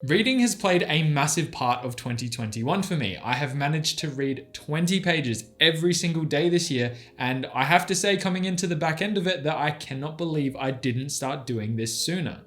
Reading has played a massive part of 2021 for me. I have managed to read 20 pages every single day this year, and I have to say, coming into the back end of it, that I cannot believe I didn't start doing this sooner.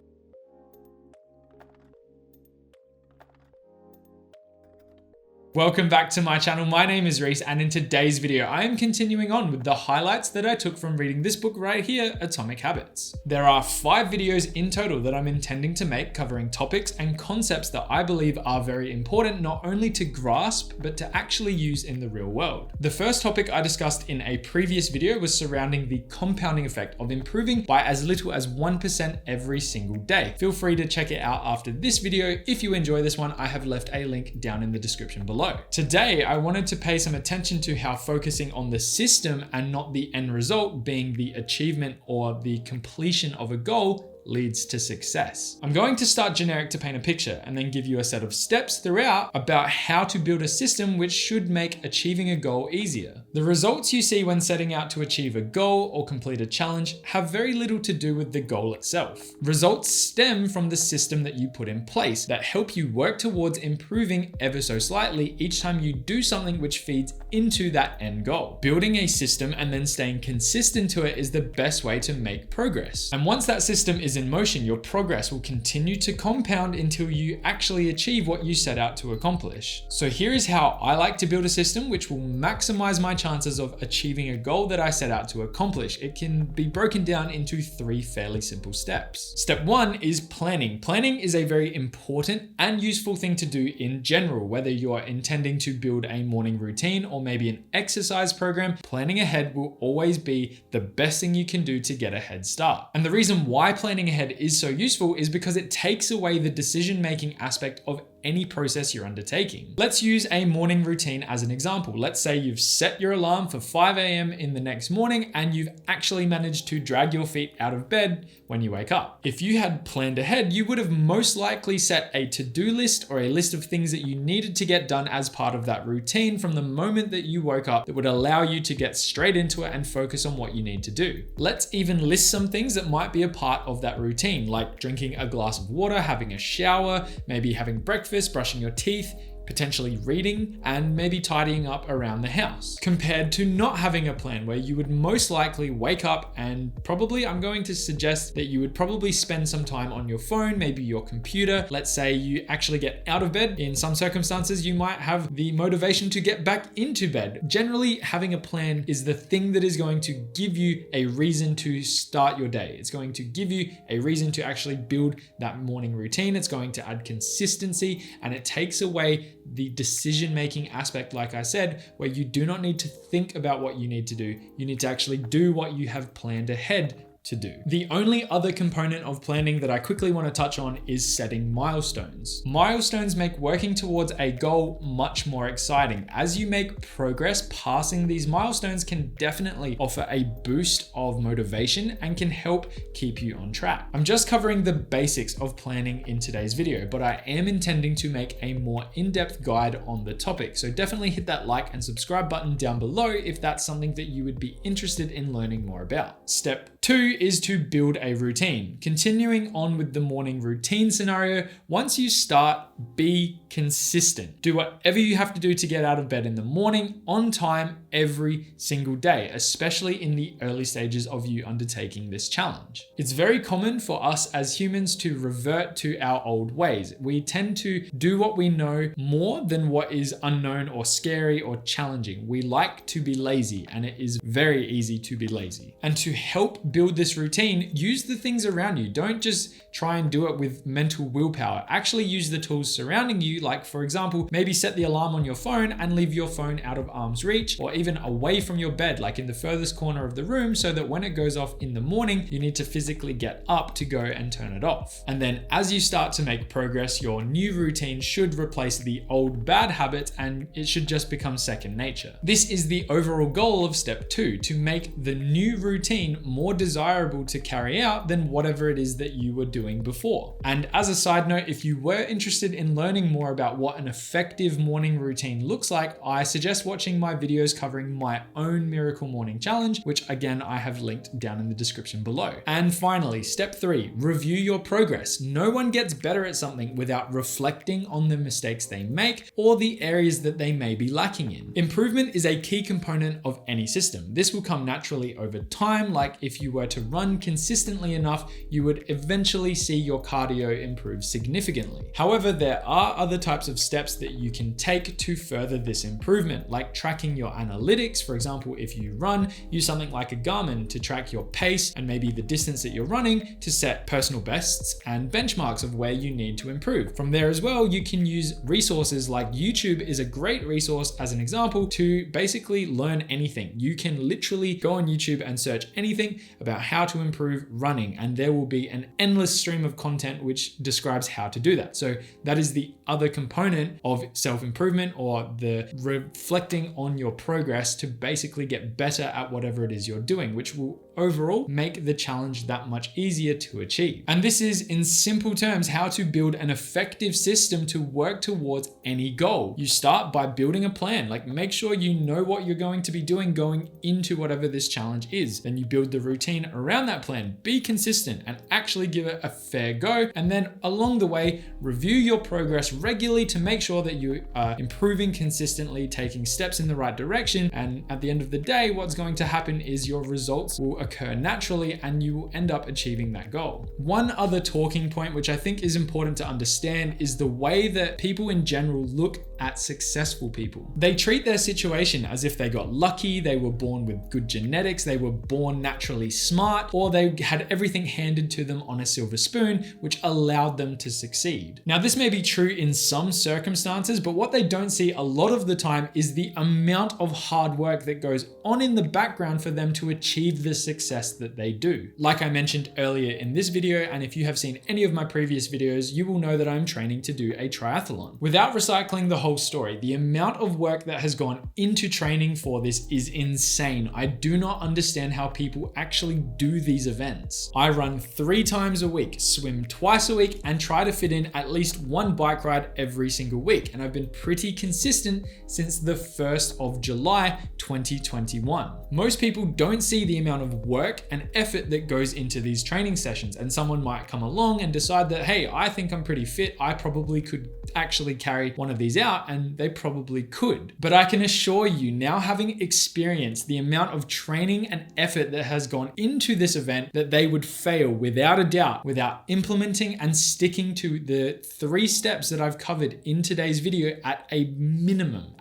Welcome back to my channel. My name is Reese, and in today's video, I am continuing on with the highlights that I took from reading this book right here, Atomic Habits. There are 5 videos in total that I'm intending to make covering topics and concepts that I believe are very important, not only to grasp, but to actually use in the real world. The first topic I discussed in a previous video was surrounding the compounding effect of improving by as little as 1% every single day. Feel free to check it out after this video. If you enjoy this one, I have left a link down in the description below. Today, I wanted to pay some attention to how focusing on the system and not the end result, being the achievement or the completion of a goal, leads to success. I'm going to start generic to paint a picture and then give you a set of steps throughout about how to build a system which should make achieving a goal easier. The results you see when setting out to achieve a goal or complete a challenge have very little to do with the goal itself. Results stem from the system that you put in place that help you work towards improving ever so slightly each time you do something which feeds into that end goal. Building a system and then staying consistent to it is the best way to make progress. And once that system is in motion, your progress will continue to compound until you actually achieve what you set out to accomplish. So here is how I like to build a system which will maximize my chances of achieving a goal that I set out to accomplish. It can be broken down into 3 fairly simple steps. Step 1 is planning. Planning is a very important and useful thing to do in general, whether you're intending to build a morning routine or maybe an exercise program. Planning ahead will always be the best thing you can do to get a head start. And the reason why planning ahead is so useful is because it takes away the decision-making aspect of any process you're undertaking. Let's use a morning routine as an example. Let's say you've set your alarm for 5 a.m. in the next morning and you've actually managed to drag your feet out of bed when you wake up. If you had planned ahead, you would have most likely set a to-do list or a list of things that you needed to get done as part of that routine from the moment that you woke up that would allow you to get straight into it and focus on what you need to do. Let's even list some things that might be a part of that routine, like drinking a glass of water, having a shower, maybe having breakfast, brushing your teeth, potentially reading, and maybe tidying up around the house, compared to not having a plan where you would most likely wake up and probably, I'm going to suggest that you would probably spend some time on your phone, maybe your computer. Let's say you actually get out of bed. In some circumstances, you might have the motivation to get back into bed. Generally, having a plan is the thing that is going to give you a reason to start your day. It's going to give you a reason to actually build that morning routine. It's going to add consistency, and it takes away the decision-making aspect, like I said, where you do not need to think about what you need to do. You need to actually do what you have planned ahead to do. The only other component of planning that I quickly want to touch on is setting milestones. Milestones make working towards a goal much more exciting. As you make progress, passing these milestones can definitely offer a boost of motivation and can help keep you on track. I'm just covering the basics of planning in today's video, but I am intending to make a more in-depth guide on the topic. So definitely hit that like and subscribe button down below if that's something that you would be interested in learning more about. Step 2 is to build a routine. Continuing on with the morning routine scenario, once you start, be consistent. Do whatever you have to do to get out of bed in the morning on time every single day, especially in the early stages of you undertaking this challenge. It's very common for us as humans to revert to our old ways. We tend to do what we know more than what is unknown or scary or challenging. We like to be lazy, and it is very easy to be lazy. And to help build this routine, use the things around you. Don't just try and do it with mental willpower. Actually use the tools surrounding you, like for example, maybe set the alarm on your phone and leave your phone out of arm's reach, or even away from your bed, like in the furthest corner of the room, so that when it goes off in the morning, you need to physically get up to go and turn it off. And then as you start to make progress, your new routine should replace the old bad habit, and it should just become second nature. This is the overall goal of step 2, to make the new routine more desirable desirable to carry out than whatever it is that you were doing before. And as a side note, if you were interested in learning more about what an effective morning routine looks like, I suggest watching my videos covering my own Miracle Morning Challenge, which again, I have linked down in the description below. And finally, step 3, review your progress. No one gets better at something without reflecting on the mistakes they make or the areas that they may be lacking in. Improvement is a key component of any system. This will come naturally over time, like if you were to run consistently enough, you would eventually see your cardio improve significantly. However, there are other types of steps that you can take to further this improvement, like tracking your analytics. For example, if you run, use something like a Garmin to track your pace and maybe the distance that you're running to set personal bests and benchmarks of where you need to improve. From there as well, you can use resources like YouTube is a great resource as an example to basically learn anything. You can literally go on YouTube and search anything about how to improve running, and there will be an endless stream of content which describes how to do that. So that is the other component of self-improvement, or the reflecting on your progress to basically get better at whatever it is you're doing, which will overall make the challenge that much easier to achieve. And this is, in simple terms, how to build an effective system to work towards any goal. You start by building a plan, like make sure you know what you're going to be doing going into whatever this challenge is. Then you build the routine around that plan, be consistent and actually give it a fair go. And then along the way, review your progress regularly to make sure that you are improving consistently, taking steps in the right direction. And at the end of the day, what's going to happen is your results will occur naturally and you will end up achieving that goal. One other talking point, which I think is important to understand, is the way that people in general look at successful people. They treat their situation as if they got lucky, they were born with good genetics, they were born naturally smart, or they had everything handed to them on a silver spoon, which allowed them to succeed. Now, this may be true in some circumstances, but what they don't see a lot of the time is the amount of hard work that goes on in the background for them to achieve the success that they do. Like I mentioned earlier in this video, and if you have seen any of my previous videos, you will know that I'm training to do a triathlon. Without recycling the whole story, the amount of work that has gone into training for this is insane. I do not understand how people actually do these events. I run 3 times a week, swim twice a week, and try to fit in at least one bike ride every single week. And I've been pretty consistent since the 1st of July, 2021. Most people don't see the amount of work and effort that goes into these training sessions. And someone might come along and decide that, hey, I think I'm pretty fit. I probably could actually carry one of these out, and they probably could. But I can assure you, now having experienced the amount of training and effort that has gone into this event, that they would fail without a doubt without implementing and sticking to the 3 steps that I've covered in today's video at a minimum.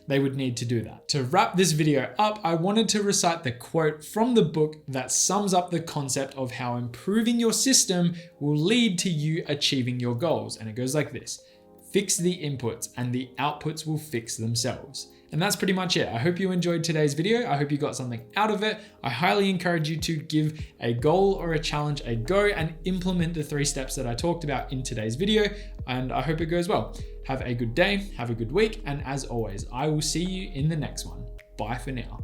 They would need to do that. To wrap this video up, I wanted to recite the quote from the book that sums up the concept of how improving your system will lead to you achieving your goals. And it goes like this: fix the inputs and the outputs will fix themselves. And that's pretty much it. I hope you enjoyed today's video. I hope you got something out of it. I highly encourage you to give a goal or a challenge a go and implement the 3 steps that I talked about in today's video. And I hope it goes well. Have a good day, have a good week. And as always, I will see you in the next one. Bye for now.